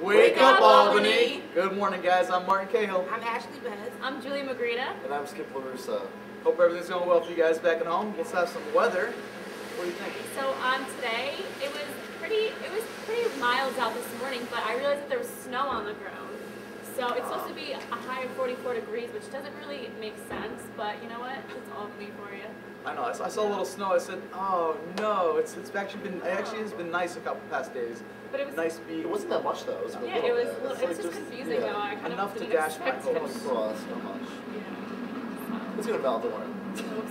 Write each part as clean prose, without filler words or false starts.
Wake up, Albany! Good morning, guys. I'm Martin Cahill. I'm Ashley Bez. I'm Julie Magrita. And I'm Skip LaRusso. Hope everything's going well for you guys back at home. Let's have some weather. What do you think? So today, it was pretty mild out this morning, but I realized that there was snow on the ground. So it's supposed to be a high of 44 degrees, which doesn't really make sense, but you know what? It's Albany for you. I know. I saw a little snow. I said, "Oh no!" It actually has been nice a couple past days. But it was nice beat. It wasn't that much though. It was it was just confusing though. I kind enough of to didn't dash my expect it. hopes. Cross, not much. Yeah. It's gonna melt, don't worry.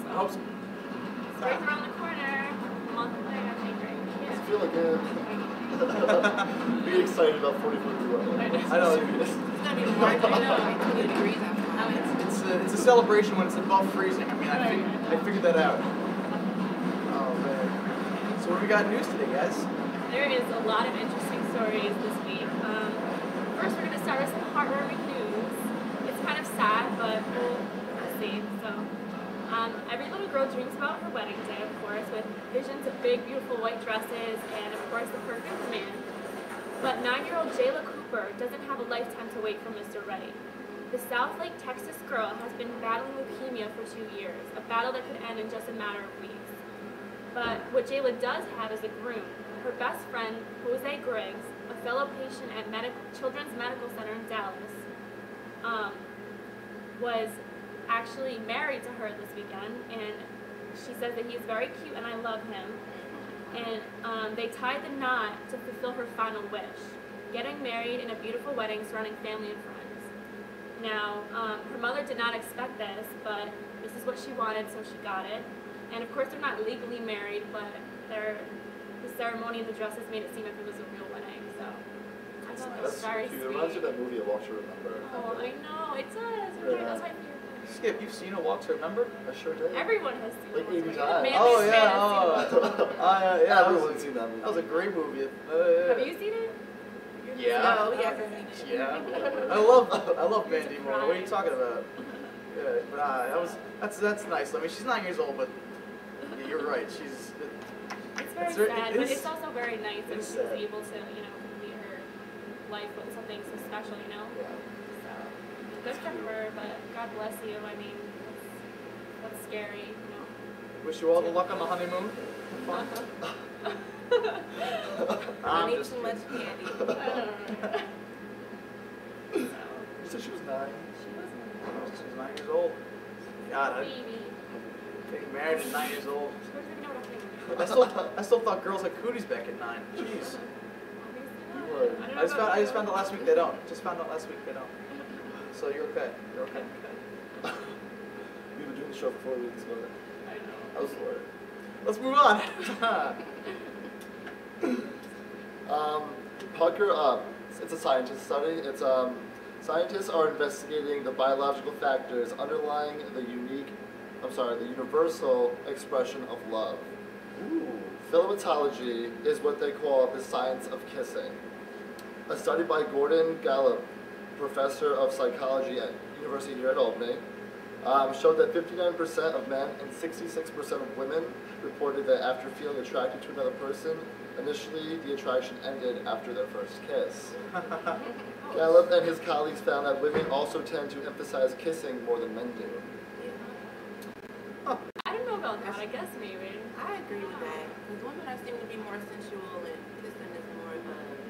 I Hope so. It's right around the corner. A month away, I think, right? I Yeah. feel like be excited about 44 degree weather. I know. It's gonna be more like 20 degrees after. It's a celebration when it's above freezing. I mean, I figured that out. Oh man. So what do we got in news today, guys? There is a lot of interesting stories this week. First, we're going to start with some heartwarming news. It's kind of sad, but we'll see. So, every little girl dreams about her wedding day, of course, with visions of big, beautiful white dresses and, of course, the perfect man. But 9-year-old Jayla Cooper doesn't have a lifetime to wait for Mr. Ready. The South Lake, Texas girl has been battling leukemia for 2 years, a battle that could end in just a matter of weeks. But what Jayla does have is a groom. Her best friend, Jose Griggs, a fellow patient at Children's Medical Center in Dallas, was actually married to her this weekend, and she says that he's very cute and I love him. And they tied the knot to fulfill her final wish, getting married in a beautiful wedding surrounding family and friends. Now, her mother did not expect this, but this is what she wanted, so she got it. And of course, they're not legally married, but the ceremony and the dresses made it seem like it was a real wedding. So I thought that was very sweet. It reminds you of that movie, A Walk to Remember. Oh, I know, it does. Yeah. That's my favorite. Skip, you've seen A Walk to Remember? I sure did. Everyone has seen Like it. 80 times. Oh yeah. Yeah. Everyone's seen that movie. That was a great movie. Have you seen it? Yeah. No, he hasn't seen it. Yeah. I love Mandy Moore. What are you talking about? Yeah, but that's nice. I mean, she's 9 years old, but you're right. She's. It's very sad, but it's also very nice that she was able to, complete her life with something so special, Yeah. So, good for her, but God bless you. I mean, that's scary, Wish you all the luck on the honeymoon. I need too much candy. I don't know. You said she was 9? She was 9 years old. God, Baby. getting married at 9 years old. She doesn't even know what I'm thinking. I still thought girls had cooties back at 9. Jeez. Obviously not. would. I just found out last week they don't. Just found out last week they don't. So you're okay. You're okay. We've been doing the show for 4 weeks, but I know. I was bored. Let's move on. Pucker, it's a scientist study. It's scientists are investigating the biological factors underlying the universal expression of love. Ooh. Philematology is what they call the science of kissing. A study by Gordon Gallup, professor of psychology at University here at Albany, showed that 59% of men and 66% of women reported that after feeling attracted to another person, initially the attraction ended after their first kiss. Gallup and his colleagues found that women also tend to emphasize kissing more than men do. I don't know about that. I guess maybe. I agree with that. Because women seem to be more sensual and kissing is more of a...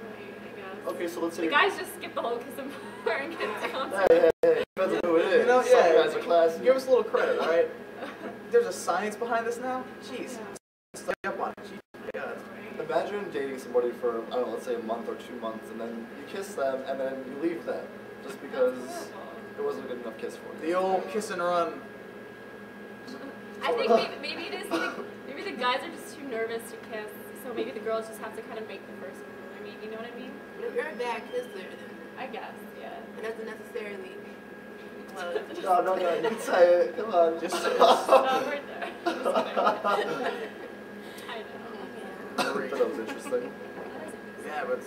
Right, I guess. Okay, so let's say The guys just skip the whole kissing part and get down to Hey, depends on who it is. You know, Some yeah. guys are classy. Give us a little credit, all right? There's a science behind this now? Jeez. Study up on it. Jeez. Yeah. Imagine dating somebody for, I don't know, let's say a month or 2 months, and then you kiss them, and then you leave them, just because it wasn't a good enough kiss for you. The old kiss and run. I think maybe it is maybe the guys are just too nervous to kiss, so maybe the girls just have to kind of make the first move. I mean, you know what I mean? If you're a bad kisser, then I guess, yeah. it doesn't necessarily... No, you can say it. Come on. Just Stop right there. Just kidding. I know. I thought that was interesting. Yeah, but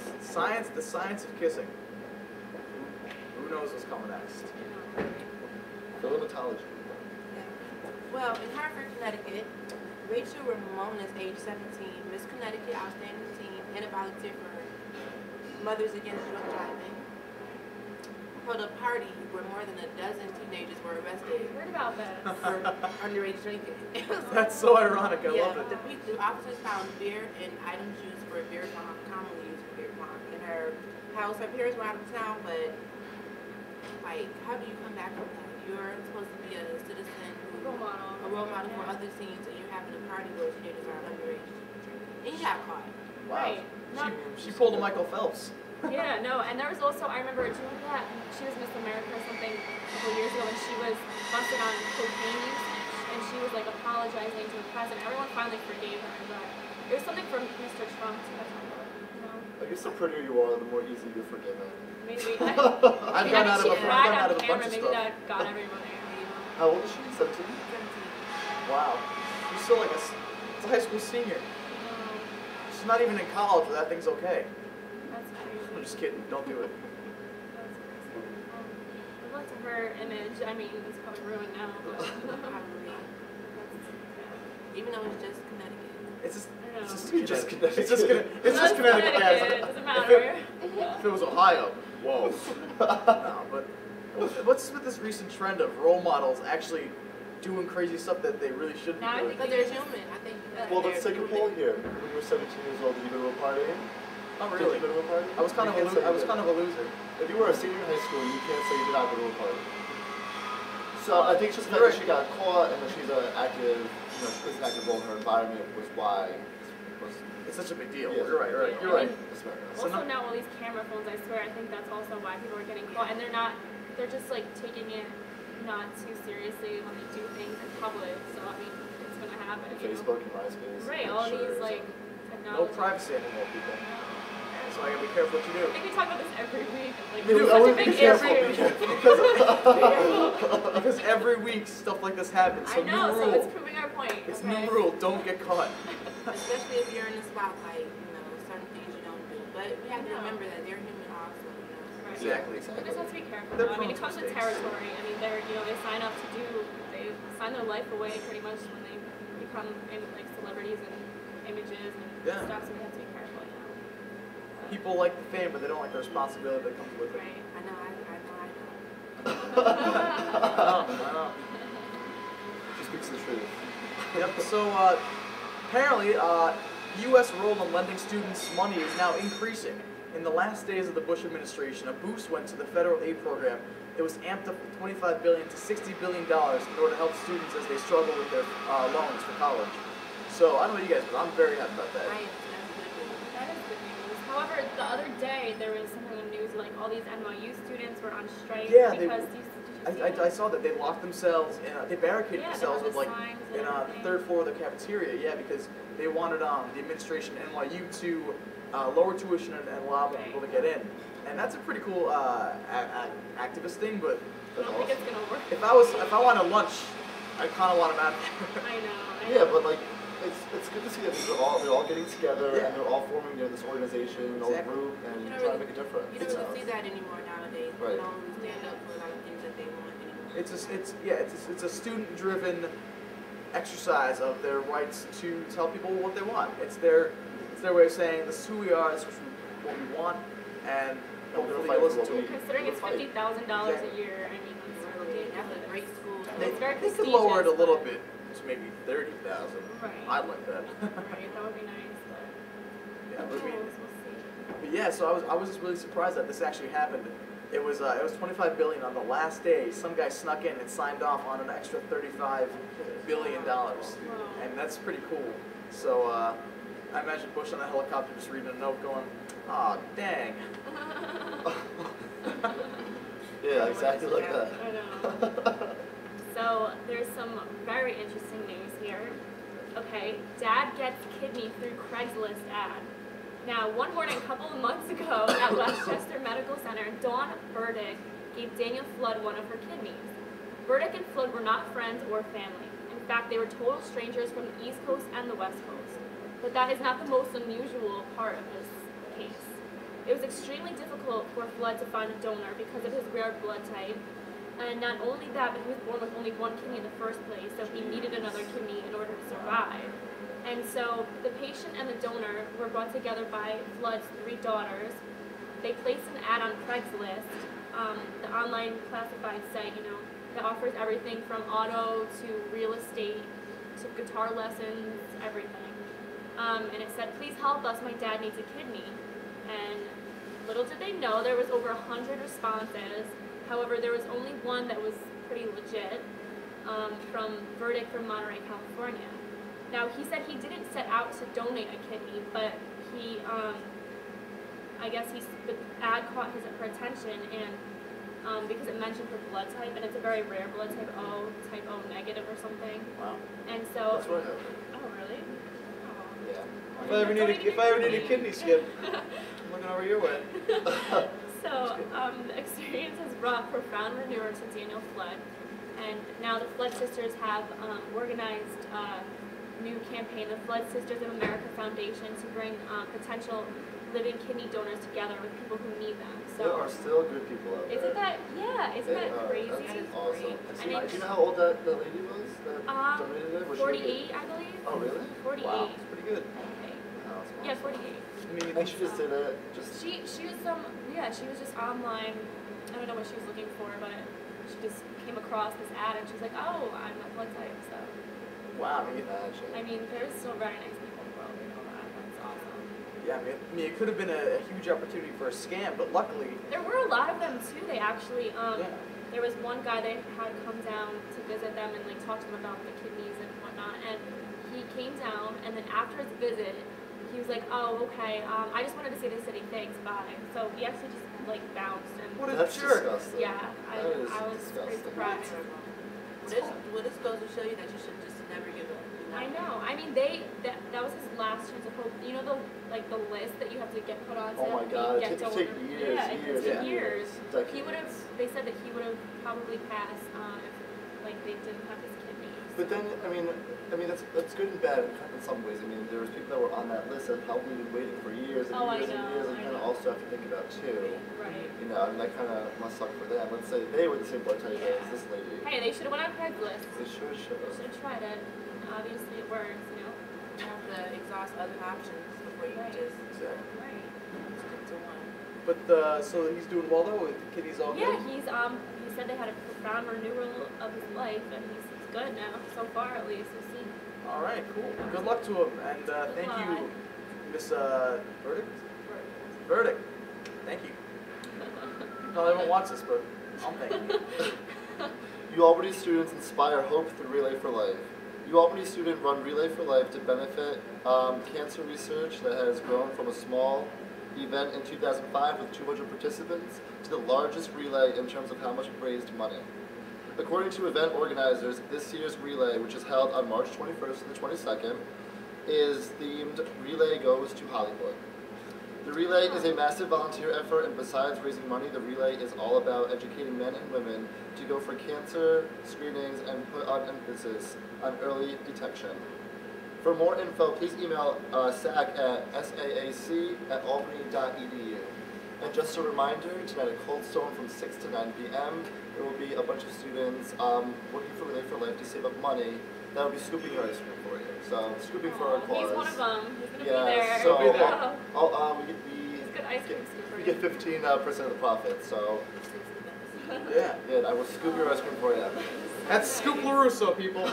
the science of kissing. Who knows what's coming next? Philematology. Well, in Hartford, Connecticut, Rachel Ramon is age 17, Miss Connecticut Outstanding Teen, and a valedictorian for Mothers Against Drunk Driving held a party where more than a dozen teenagers were arrested I heard about this. for underage drinking. That's so ironic. I love it. The officers found beer and items used for beer pong, commonly used for beer pong, in her house. Her parents were out of town, but like, how do you come back from that? You're supposed to be a citizen, a role model for other teens, and you're having a party where teenagers are underage drinking, and you got caught. Wow. Right. Not, She pulled a Michael Phelps. yeah, no, and there was also, I remember, do you remember that she was Miss America or something a couple years ago, and she was busted on cocaine usage, and she was like apologizing to the press, and everyone finally forgave her. But it was something from Mr. Trump to you know. I guess the prettier you are, the more easily you're forgiven. Maybe. I've gone out of she a cried bunch on of camera. stuff. Maybe that got everyone there. How old is she? 17? 17. Wow. She's still like it's a high school senior. She's not even in college, but that thing's okay. That's crazy. I'm just kidding. Don't do it. That's crazy. Good luck to her image. I mean, it's probably ruined now, but Probably. Even though it's just Connecticut. It's just. I don't know. It's just Connecticut. It's just Connecticut. It's just Connecticut. It doesn't matter. If it was Ohio, whoa. No, but what's with this recent trend of role models actually doing crazy stuff that they really shouldn't Now I be think doing? But they're human. I think. Well, let's take a poll here. When you were 17 years old, did you go to a party? Oh, Did really? you go to a party? I was kind You of a can't say I you was did. kind of a loser. If you were a senior in high school, you can't say you did not go to a party. So I think it's just the fact that she got caught and that she's an active, you know, she plays an active role in her environment was why it was. It's such a big deal. Yeah. You're right. You're right. You're right. It's America. So Also no- now all these camera phones, I swear, I think that's also why people are getting caught, and they're just like taking it not too seriously when they do things in public. So I mean, it's gonna happen. You know? Facebook and MySpace. Right, and all Twitter, these like No technology. privacy anymore, people. So I gotta be careful what you do. I think we talk about this every week. Like, We do. it's I such a would big be careful, issue. because every week stuff like this happens. So I know, new so rule. it's proving our point. It's okay? new rule. Don't get caught. Especially if you're in the spotlight, you know, certain things you don't do. But we have to remember that they're human also, you know. Right. Exactly. We just have to be careful. They're Though. I mean, it prone comes to with territory. I mean, they sign up to they sign their life away pretty much when they become like celebrities and images and Yeah. stuff. So we have to be careful, you know. People like the fame, but they don't like the responsibility that comes with it. Right. I know. I know. She speaks the truth. Yep. So apparently, U.S. role in lending students money is now increasing. In the last days of the Bush administration, a boost went to the federal aid program. It was amped up from $25 billion to $60 billion in order to help students as they struggle with their loans for college. So I don't know about you guys, but I'm very happy about that. I am. That's good news. That is good news. However, the other day there was something in the news like all these NYU students were on strike Yeah, because these. I saw that they locked themselves in. They barricaded Yeah, they themselves had with the like signs in and the everything. third floor of the cafeteria. Yeah, because they wanted the administration at NYU to lower tuition and allow more people to get in. And that's a pretty cool activist thing. But I don't think it's gonna work. if I wanted lunch, I kind of want them out there. I know. Yeah, but like, it's good to see that they're all getting together Yeah. and they're all forming this organization, a Exactly. group, and You don't trying to really- make a difference. You don't really see that anymore nowadays. Right. People don't really stand up for like things that they want anymore. It's a student-driven exercise of their rights to tell people what they want. It's their way of saying this is who we are, this is what we want, and And we're hopefully gonna you fight listen for to what it. Considering it's Fight. $50,000 a year, I mean, that's really That's a great school. It's very They could lower it a prestigious, little but- bit to maybe 30,000. Right. I'd like that. Right, that would be nice, but Yeah, who but I mean, knows, we'll see. but yeah. So I was just really surprised that this actually happened. It was $25 billion on the last day. Some guy snuck in and signed off on an extra $35 billion, and that's pretty cool. So I imagine Bush on the helicopter just reading a note, going, "Aw, dang." Yeah, exactly like that. I know. So there's some very interesting news here. Okay, dad gets kidney through Craigslist ad. Now, one morning a couple of months ago at Westchester Medical Center, Dawn Burdick gave Daniel Flood one of her kidneys. Burdick and Flood were not friends or family. In fact, they were total strangers from the East Coast and the West Coast. But that is not the most unusual part of this case. It was extremely difficult for Flood to find a donor because of his rare blood type. And not only that, but he was born with only one kidney in the first place, so he needed another kidney in order to survive. And so the patient and the donor were brought together by Flood's 3 daughters, they placed an ad on Craigslist, the online classified site, that offers everything from auto to real estate to guitar lessons, everything. And it said, "Please help us, my dad needs a kidney." And little did they know there was over 100 responses. However, there was only one that was pretty legit, from Verdict from Monterey, California. Now, he said he didn't set out to donate a kidney, but he, I guess the ad caught her attention, and because it mentioned her blood type, and it's a very rare blood type O negative or something. Wow. And so. That's what I have. Oh, really? Oh. Yeah. If I ever need a kidney, Skip, I'm looking over your way. So, the experience has brought profound renewal to Daniel Flood, and now the Flood Sisters have organized a new campaign, the Flood Sisters of America Foundation, to bring potential living kidney donors together with people who need them. So, There are still good people out there. isn't that, isn't that crazy? That's awesome. I mean, Do you know how old that lady was that donated it? Was she 48, I believe. Oh, really? 48. Wow, that's pretty good. Okay. Oh, that's awesome. Yeah, 48. And she just did it. She was just online. I don't know what she was looking for, but she just came across this ad and she's like, "Oh, I'm that blood type." So Wow, I mean, there's still very nice people in the world. That's awesome. yeah, I mean, it could have been a huge opportunity for a scam, but luckily, There were a lot of them too. They actually, yeah. there was one guy that had come down to visit them and like talk to them about the kidneys and whatnot, and he came down, and then after his visit, he was like, "Oh, okay, I just wanted to say to the city, thanks, bye." So he actually just like bounced and What a That's jerk. disgusting. yeah, That is I was pretty disgusting. surprised. Well, this goes to show you that you should just never give up. I know. I mean, that was his last chance of hope. You know the list that you have to get put on. Oh my God, get it to take older- years, Yeah, it years, took yeah. years. Decades. He would have. They said that he would have probably passed if they didn't have his kidneys. But then, I mean, that's good and bad in some ways. I mean, there was people that were on that list that had probably been waiting for years and Oh, I years and know, years, and I kind of know. also have to think about too. Right. You know, and that kind of must suck for them. Let's say they were the same blood type Yeah. as this lady. Hey, they should have went on Craigslist. They sure should They have. should have tried it. Obviously, it works. You have to exhaust other options before you Right. just Exactly. Right. stick to one. But so he's doing well though. With the kidneys all Yeah, good. he said they had a profound renewal of his life, and he's good now so far, at least. We'll see. All right, cool. Good luck to him, and thank luck. you, Miss Verdict. Verdict. Thank you. You probably won't watch this, but I'm thanking you. You Albany students inspire hope through Relay for Life. You Albany student run Relay for Life to benefit cancer research that has grown from a small event in 2005 with 200 participants to the largest relay in terms of how much it raised money. According to event organizers, this year's relay, which is held on March 21st to the 22nd, is themed Relay Goes to Hollywood. The relay is a massive volunteer effort, and besides raising money, the relay is all about educating men and women to go for cancer screenings and put on emphasis on early detection. For more info, please email SAC at saac@albany.edu. And just a reminder, tonight at Cold Stone from 6 to 9 p.m., there will be a bunch of students working for Relay for Life to save up money that will be scooping your ice cream for you. So, scooping for our cause. He's one of them. He's going to Yeah, be there. so He'll be there. He's a good ice cream scooper. we get 15% of the profit. So, Yeah. yeah, I will scoop your ice cream for you. That's Scoop LaRusso, people.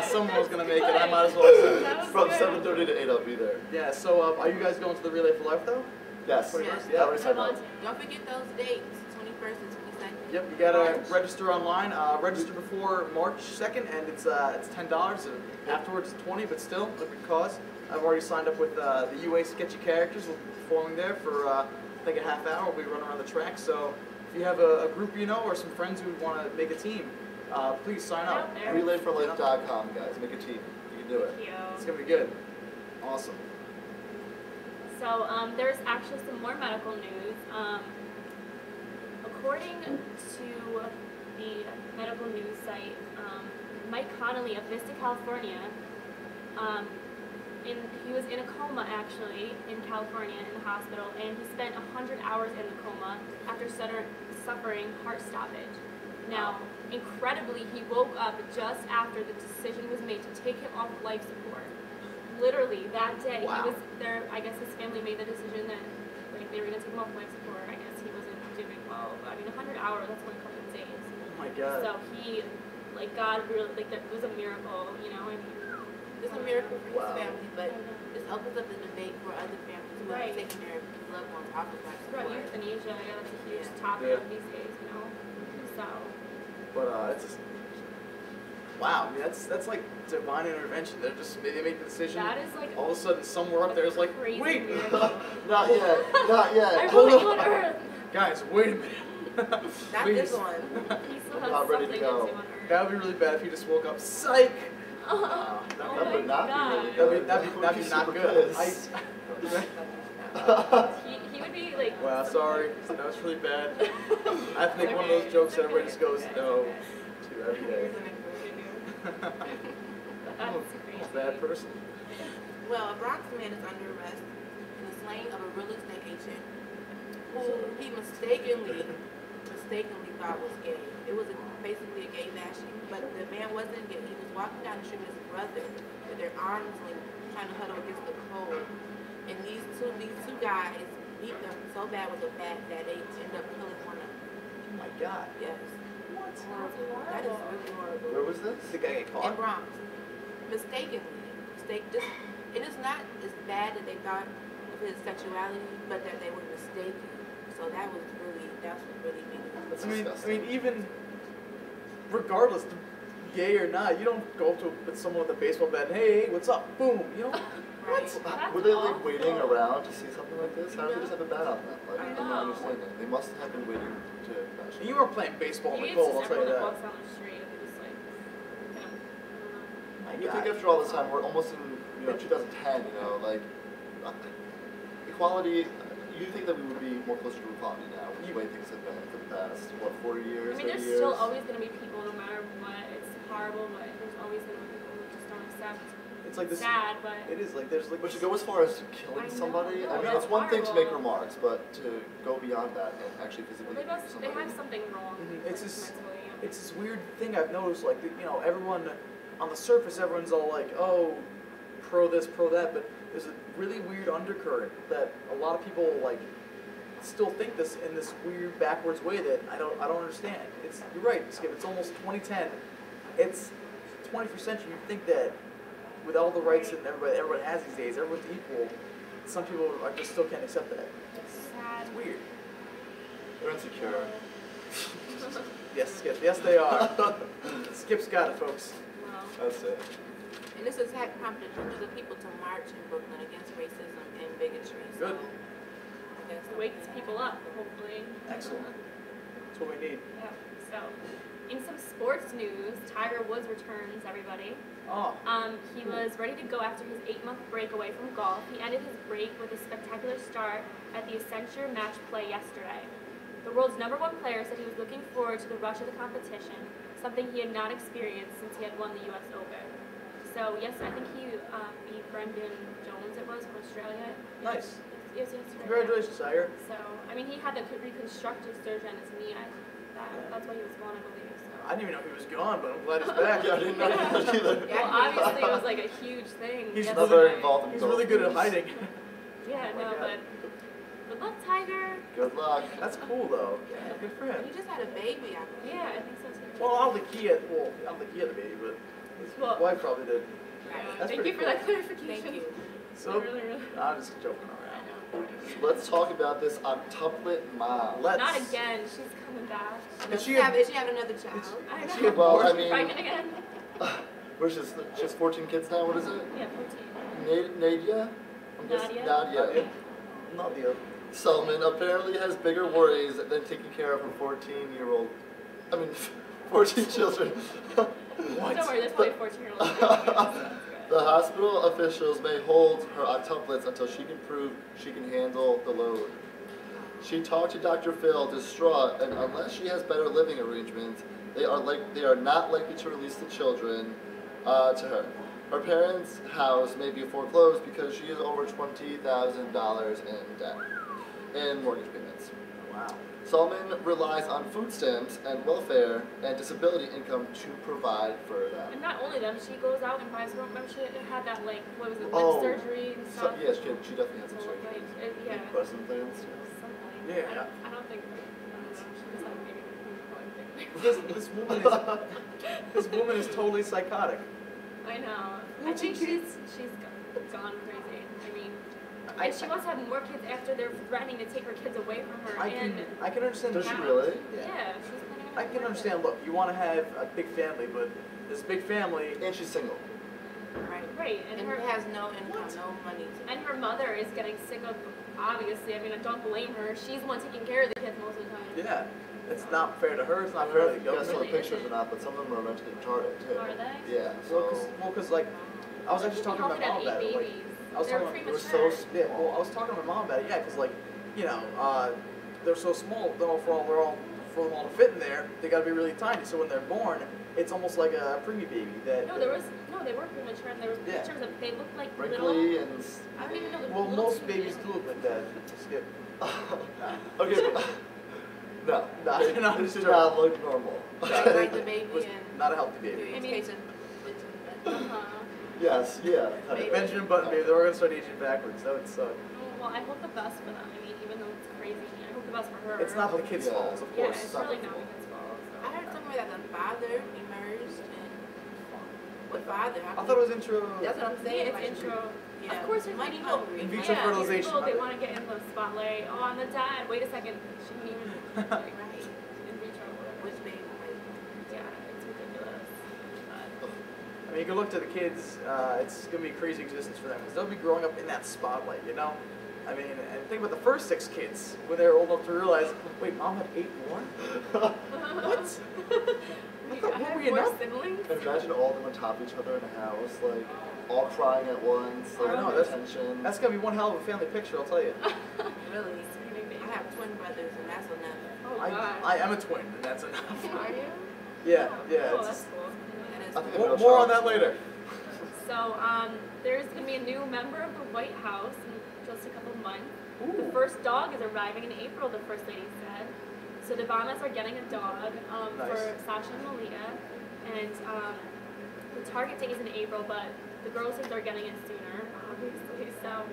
Someone was gonna make it. I might as well have said it. That was From good. 7:30 to 8, I'll be there. Yeah. So, are you guys going to the Relay for Life though? Yes. Yes. I already signed up. Don't forget those dates, 21st and 22nd. Yep. You gotta register online. Register before March 2nd, and it's $10. And afterwards, it's $20. But still, a good cause. I've already signed up with the UA Sketchy Characters. We'll be performing there for I think a half hour. We'll be running around the track. So, if you have a group you know or some friends who want to make a team, please sign up. Out there. Relayforlife.com, guys. Make a team. You can do it. Thank you. It's gonna be good. Awesome. So there's actually some more medical news. According to the medical news site, Mike Connolly of Vista, California, he was in a coma actually in California in the hospital, and he spent 100 hours in the coma after suffering heart stoppage. Now, incredibly, he woke up just after the decision was made to take him off life support. Literally that day, Wow. he was there. I guess his family made the decision that they were going to take him off power. That's one couple of days. Oh my God. So he, like, God really, like, that was a miracle, you know. And It's a miracle for his Wow. family, but this opens up the debate for other families who Right. have taken their loved ones off of life Right, support. euthanasia, yeah, that's a huge Yeah. topic Yeah. these days, you know. So, But it's just, wow. I mean, that's like divine intervention. They make the decision. that is like All of a sudden, somewhere up there is like, crazy wait, miracle. Not yet. Not yet. I really on earth. guys, wait a minute. Not Please. this one. He still I'm has not ready to something go. to do on earth. That would be really bad if you just woke up, psych. Oh That'd That my would not God. be really That'd good. be that'd be not Super good. pissed. He would be like. Wow, sorry. That was really bad. I have to make one of those jokes that everybody just goes no to every day. That's I'm crazy. a bad person. Well, a Bronx man is under arrest in the slaying of a real estate agent who he mistakenly thought was gay. It was basically a gay bashing, but the man wasn't gay. He was walking down the street with his brother with their arms linked, trying to huddle against the pole. And these two guys beat them so bad with a bat that they ended up killing one of them. Oh my God. Yes. What? That is really horrible. Where was this? The guy get In caught? Bronx. Mistakenly. It is not as bad that they thought of his sexuality, but that they were mistaken. So that's what really mean. That's I mean, disgusting. even regardless, gay or not, you don't go up to with someone with a baseball bat. Hey, what's up? Boom. You know. Right. That's Were they like awful. waiting around to see something like this? How did they just have a bat on them? Like, I I'm know. not understanding. They must have been waiting to bash You them. weren't playing baseball in Maybe the it's cold. just I'll tell you everyone that that. walks down the street and they just like, you know, I don't know. My You God. think after all this time, we're almost in 2010, like equality. You think that we would be more closer to equality now with the way things have been for the past 40 years, I mean, 30 there's years? still always going to be people, no matter what. It's horrible, but there's always going to be people who just don't accept. It's like this. Sad, but It is like there's like. But to go as far as I killing know, somebody, no, I mean, that's it's one thing to make horrible. remarks, but to go beyond that and actually physically they abuse somebody. have something wrong. Mhm. It's like, just- mentally, yeah. It's this weird thing I've noticed. Like everyone on the surface, everyone's all like, oh, pro this, pro that, but there's a really weird undercurrent that a lot of people like still think this in this weird backwards way that I don't understand. You're right, Skip. It's almost 2010. It's 21st century. You think that with all the rights that everybody has these days, everyone's equal. Some people just still can't accept that. It's sad. It's weird. They're insecure. Yes, Skip. Yes, they are. Skip's got it, folks. Well, That's it. And this attack prompted hundreds of people to march in Brooklyn against racism and bigotry. Good. So, I guess it wakes people up, hopefully. Excellent. That's what we need. Yeah. So, in some sports news, Tiger Woods returns, everybody. Oh. He was ready to go after his 8-month break away from golf. He ended his break with a spectacular start at the Accenture match play yesterday. The world's #1 player said he was looking forward to the rush of the competition, something he had not experienced since he had won the U.S. Open. So yes, I think he beat Brendan Jones, it was, from Australia. Nice. Yes, yesterday. Congratulations, Tiger. So, I mean, he had the reconstructive surgery on his knee. That's why he was gone, I believe. So. I didn't even know he was gone, but I'm glad he's back. Yeah, I didn't know that either. Yeah. Well, obviously, it was like a huge thing. He's Not yesterday. very involved in He's golf really good at news. hiding. Yeah, Oh my no, God. but good luck, Tiger. Good luck. That's cool, though. Yeah, good for him. he just had a baby, I believe. Yeah, I think so too. Well, I don't think he had the baby, but his Well- wife probably did. Right. That's Thank pretty you for cool. that clarification. Thank you. So, Really, really. I'm just joking around. Let's talk about this octuplet mom. Let's. Not again. She's coming back. Did she Did she have another child? I Did she know. have Well, more? I mean, Pregnant again? where's she has 14 kids now. What is it? Yeah, 14. Nadia? I'm guessing Nadia? Nadia. Nadia. Selman apparently has bigger worries than taking care of her 14-year-old. I mean, 14 children. What? Don't worry, there's probably 14-year-olds. The hospital officials may hold her octuplets until she can prove she can handle the load. She talked to Dr. Phil, distraught, and unless she has better living arrangements, they are not likely to release the children to her. Her parents' house may be foreclosed because she is over $20,000 in debt in mortgage payments. Wow. Salman relies on food stamps and welfare and disability income to provide for them. And not only them, she goes out and buys her own. Remember, she had that, like, what was it, lip Oh, surgery and So, stuff? yes, she definitely has some So, surgery. like, yeah. Breast implants. Something. Yeah. I don't think, I don't know, she just had a baby. This woman is totally psychotic. I know. Well, I think she she's gone crazy. I mean, and she wants to have more kids after they're threatening to take her kids away from her. I can understand. Does she really? Yeah, she's planning on I having can more understand. kids. Look, you want to have a big family, but this big family. And she's single. Right. Right, And her has no income, no money. And her mother is getting sick of, obviously, I mean, I don't blame her. She's the one taking care of the kids most of the time. Yeah, it's not fair to her. It's I not don't know fair to if the you guys saw the government. pictures or not, but some of them are mentally retarded too. Are they? Yeah, so. Well, because like, I was actually talking to my mom about it. Like, I was They're talking. It was premature. so Yeah, well, I was talking to my mom about it. Yeah, because like, you know, they're so small. For them all to fit in there, they got to be really tiny. So when they're born, it's almost like a preemie baby. That No, they were premature, and there was Yeah. pictures of, they looked like Wrinkly little, and. I don't even know the well, little most teeny- babies do look like that. Skip. Okay, but. No. No, It no, did it's not look normal. Like the baby was and not a healthy baby. I mean- Uh-huh. Yes, yeah. Maybe. Benjamin Button baby. They're all gonna start aging backwards. That would suck. Well, I hope the best for them. I mean, even though it's crazy, I hope the best for her. It's not the kids' Yeah. fault, of Yeah, course. it's really not the kids' fault. I heard somewhere that the father emerged and what father? I thought it was intro. That's what I'm Yeah, saying. it's like, intro. Yeah. Of course, there's money people. hungry. In vitro Yeah, fertilization, these people, they right? want to get in the spotlight. Oh, I'm the dad. Wait a second. Shouldn't even like, Right. in vitro. Which baby? Like, Yeah, it's ridiculous. But I mean, you can look to the kids. It's gonna be a crazy existence for them because they'll be growing up in that spotlight, you know. I mean, and think about the first 6 kids when they're old enough to realize, wait, mom had 8 more. What? I Were have we more enough? siblings. Imagine all of them on top of each other in a house, like all crying at once, like I know, no that's- attention. That's gonna be one hell of a family picture, I'll tell you. really? Screaming baby. I have twin brothers and that's enough. Oh God. I am a twin, and that's enough. Are you? Yeah, Oh, yeah. cool, It's that's just, cool. And it's I think more, middle more on child that is later. So, there's going to be a new member of the White House in just a couple months. The Ooh. first dog is arriving in April, the First Lady said. So the Obamas are getting a dog Nice. for Sasha and Malia. And the target date is in April, but the girls think they're getting it sooner, obviously. So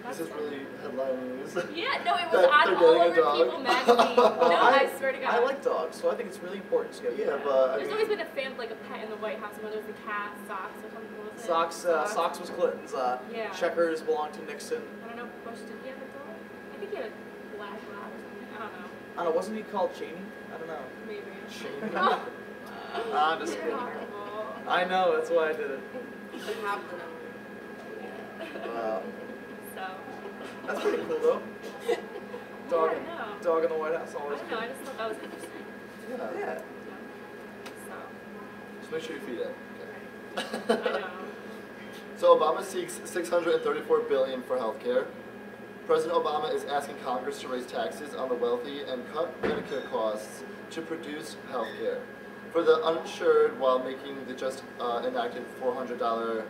that's This is it. really headline news. Yeah, no, it was That on they're All getting a Over dog. People magazine. No, I swear to God. I like dogs, so I think it's really important to get Yeah, but I There's mean, always been a like a pet in the White House, whether it was a cat, socks, or something. What was it? Socks was Clinton's. Yeah. Checkers belonged to Nixon. I don't know, Bush, did he have a dog? I think he had a black lab or something. I don't know. I don't know, wasn't he called Cheney? I don't know. Maybe. Shane. I'm just You're kidding. horrible. I know, that's why I did it. half the number. So. That's pretty cool though. Dog, Yeah, I know. dog in the White House, I always don't know, I good. just thought that was interesting. Yeah. Yeah. So. Just make sure you feed it. I know. So Obama seeks $634 billion for healthcare. President Obama is asking Congress to raise taxes on the wealthy and cut Medicare costs to produce healthcare for the uninsured, while making the just enacted $400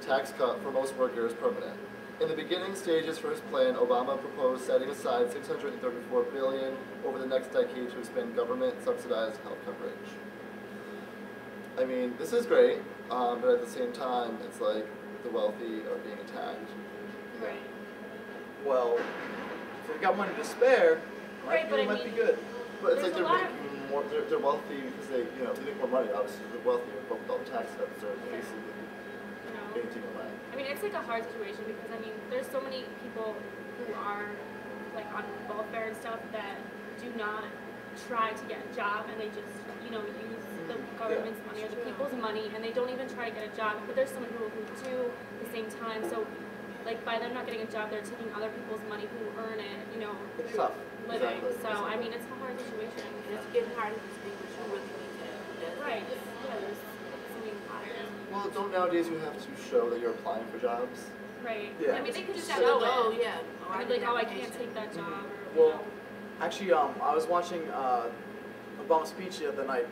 tax cut for most workers permanent. In the beginning stages for his plan, Obama proposed setting aside $634 billion over the next decade to expand government-subsidized health coverage. I mean, this is great, but at the same time, it's like the wealthy are being attacked. Right. Well, if they've got money to spare, Right, but I might be mean- good. But it's like There's a they're lot of- making more. They're wealthy because they make more money. Obviously, they're wealthier, but with all the tax cuts, they're basically You know. being taken away. I mean, it's like a hard situation because I mean, there's so many people who are like on welfare and stuff that do not try to get a job and they just, use the government's money or the people's money and they don't even try to get a job. But there's so many people who do at the same time. So, like by them not getting a job, they're taking other people's money who earn it, It's through tough. living. Exactly. So I mean, it's a hard situation. And it's getting harder to distinguish who really needs it. and who doesn't. Right. Yeah. There's so many factors. Well, don't nowadays you have to show that you're applying for jobs? Right. Yeah. I mean, they could just So, know oh it. yeah. I mean, did like, oh, I application. can't take that job. Or, Well, actually, I was watching Obama's speech the other night,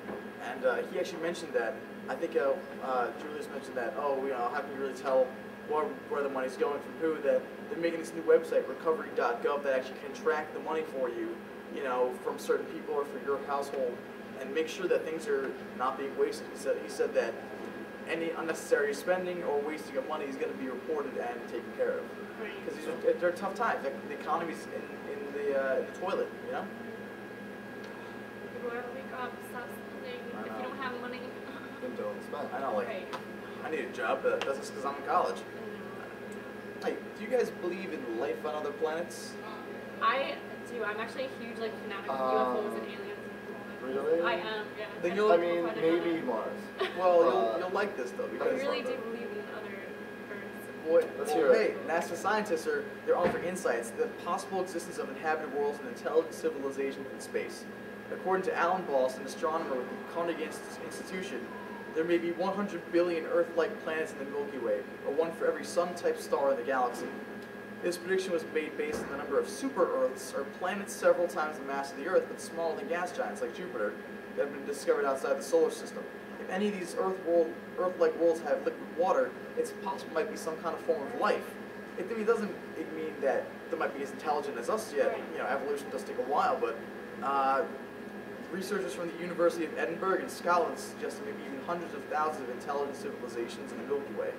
and he actually mentioned that. I think Julius mentioned that. Oh, how can you really tell where the money's going from who? That they're making this new website, recovery.gov, that actually can track the money for you, from certain people or for your household, and make sure that things are not being wasted. He said that any unnecessary spending or wasting of money is going to be reported and taken care of. Because they're tough times. The economy's in the toilet, I everywhere. Wake up, stop spending. I If you know. don't have money. Then don't spend. I know, like, Right. I need a job, but that's just because I'm in college. Hey, do you guys believe in life on other planets? I do. I'm actually a huge like fanatic of UFOs and aliens. Really? I am. Yeah. Then I you'll- I don't mean, find it maybe other- Mars. Well, you'll like this though I because really do believe in other Earths. Boy, Let's hear hey, it. NASA scientists they're offering insights to the possible existence of inhabited worlds and intelligent civilizations in space. According to Alan Boss, an astronomer with the Carnegie Institution, there may be 100 billion Earth-like planets in the Milky Way, or one for every Sun-type star in the galaxy. This prediction was made based on the number of super-Earths, or planets several times the mass of the Earth, but smaller than gas giants like Jupiter, that have been discovered outside the solar system. If any of these Earth-like worlds have liquid water, it's possible there might be some kind of form of life. It doesn't mean that they might be as intelligent as us yet. Right. You know, evolution does take a while, but researchers from the University of Edinburgh in Scotland suggest there may be even hundreds of thousands of intelligent civilizations in the Milky Way.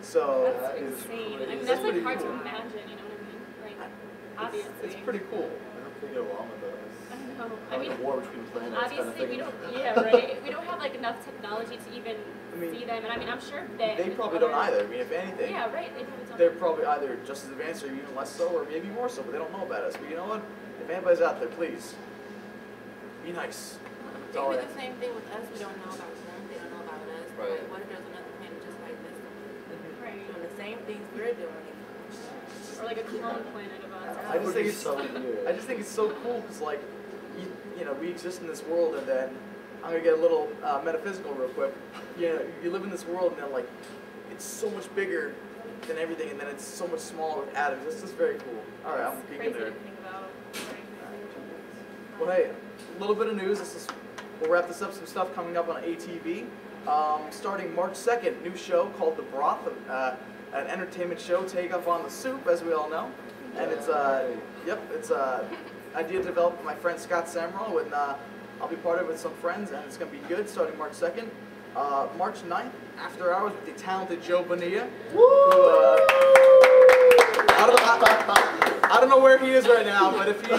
So That's that is insane. I crazy. mean, That's that's like pretty hard cool. to imagine. You know what I mean? Like, obviously. it's pretty cool. I hope they get along with us. I know. I Like mean, a war between planets kind of obviously thing. we don't. Yeah, right. We don't have like enough technology to even I mean, see them, and I mean, I'm sure that They probably don't either. I mean, if anything, Yeah, right. They probably don't. they're probably either just as advanced or even less so, or maybe more so, but they don't know about us. But you know what? If anybody's out there, please be nice. That's It all could I be the same thing with us. We don't know about them. They don't know about us. Right. But what if there's another planet just like this one, Right. doing the same things we're doing? Or like a clone planet of us. I just think It's it's so weird. I just think it's so cool because like you know we exist in this world and then I'm gonna get a little metaphysical real quick. You know, you live in this world and then like it's so much bigger than everything and then it's so much smaller with atoms. It's just very cool. All right, I'm It's geeking crazy there. to think about. Very crazy. Well, hey, a little bit of news. We'll wrap this up. Some stuff coming up on ATV. Starting March 2nd, new show called The Broth, an entertainment show take up on the soup, as we all know. And it's idea developed by my friend Scott Samrall, and I'll be part of it with some friends, and it's going to be good. Starting March 2nd. March 9th, After Hours with the talented Joe Bonilla. I don't know where he is right now, but if he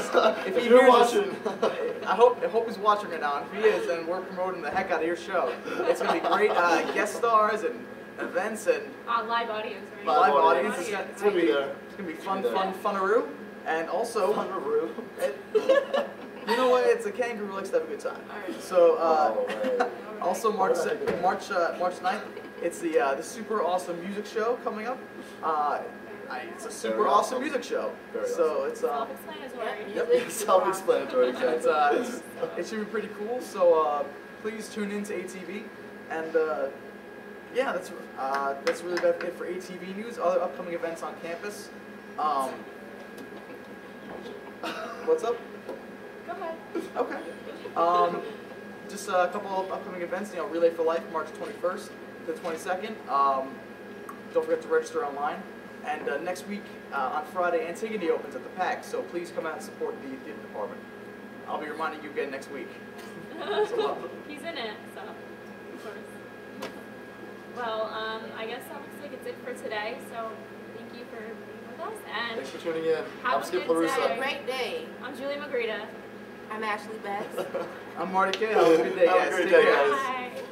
You're hears watching. this, I hope he's watching right now. And if he is, then we're promoting the heck out of your show. It's gonna be great guest stars and events and Live audience, right? live Live audience. audience. It's gonna be there. it's gonna be fun, Be there. funaroo, and also Funaroo. you know what? It's a kangaroo likes to have a good time. Alright. So Oh, right. also March Why did I think of that? March 9th, it's the super awesome music show coming up. It's a super Very awesome awesome. music show. Very So it's Self-explanatory. Yep. Self-explanatory. it should be pretty cool. So please tune in to ATV, and yeah, that's really about it for ATV news. Other upcoming events on campus. What's up? Go ahead. Okay. Just a couple of upcoming events. You know, Relay for Life, March 21st to the 22nd. Don't forget to register online. And next week, on Friday, Antigone opens at the PAC, so please come out and support the theater department. I'll be reminding you again next week. So, He's in it, so of course. Well, I guess that looks like it's it for today. So thank you for being with us, and Thanks for tuning in. Have I'm a Skip good Have a day. LaRussa. great day. I'm Julie Magrita. I'm Ashley Betts. I'm Marty K. Have a good day, Have a guys. great Take day, care. guys. Bye.